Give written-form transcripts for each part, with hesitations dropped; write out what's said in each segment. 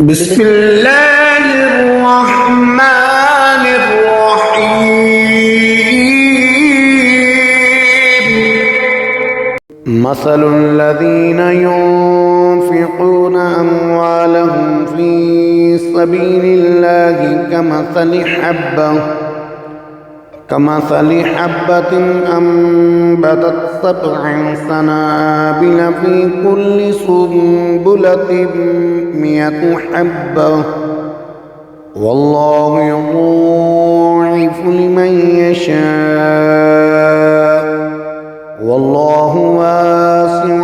بسم الله الرحمن الرحيم. مثل الذين ينفقون أموالهم في سبيل الله كمثل حبة أنبتت 7 سنابل في كل سنبلة 100 حبة والله يضاعف لمن يشاء والله واسع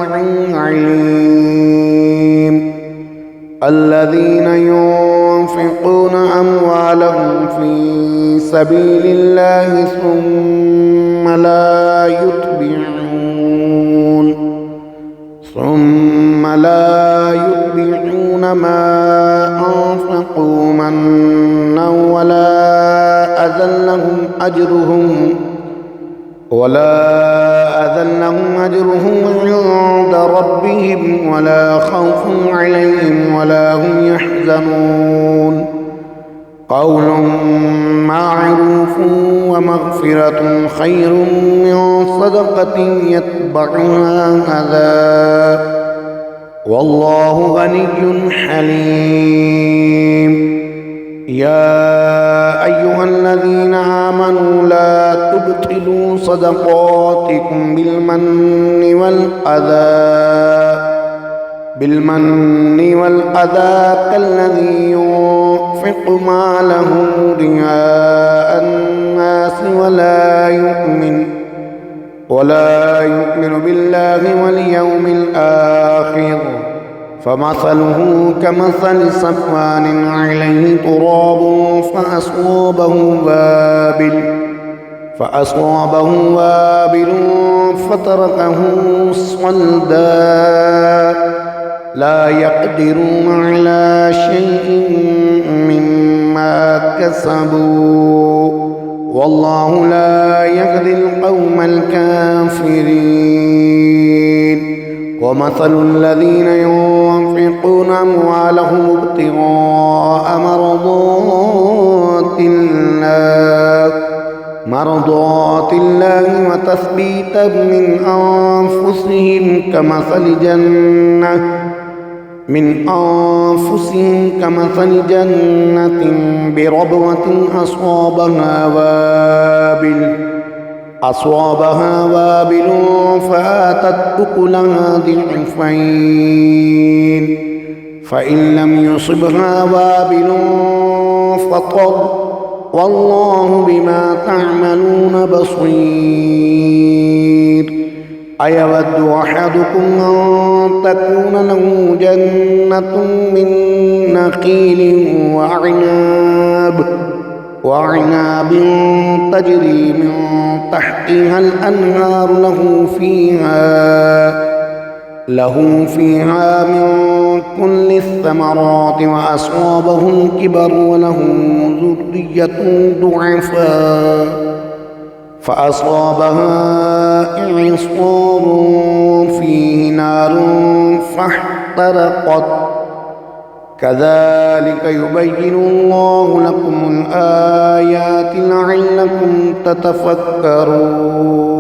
عليم. الذين ينفقون أموالهم في سبيل الله ثم لا يتبعون ما أنفقوا منا ولا أذى لهم أجرهم عند ربهم ولا خوف عليهم ولا هم يحزنون. قول معروف ومغفرة خير من صدقة يتبعها أذى والله غني حليم. يا أيها الذين آمنوا لا تبطلوا صدقاتكم بالمن والأذى كالذي ينفق ماله رئاء الناس ولا يؤمن بالله واليوم الآخر فمثله كمثل صفوان عليه تراب فأصابه وابل فتركه صلدا لا يقدرون على شيء مما كسبوا والله لا يهدي القوم الكافرين. ومثل الذين ينفقون أموالهم ابتغاء مرضات الله وتثبيتا من أنفسهم كمثل جنة بربوة أصابها وابل فآتت أكلها ضعفين فإن لم يصبها وابل فطر والله بما تعملون بصير. أيود أحدكم أن تكون له جنة من نخيل وعناب تجري من تحتها الأنهار له فيها من كل الثمرات وأصابه الكبر وله ذرية ضعفاء فأصابها إعصار فيه نار فاحترقت كذلك يبين الله لكم الآيات لعلكم تتفكرون.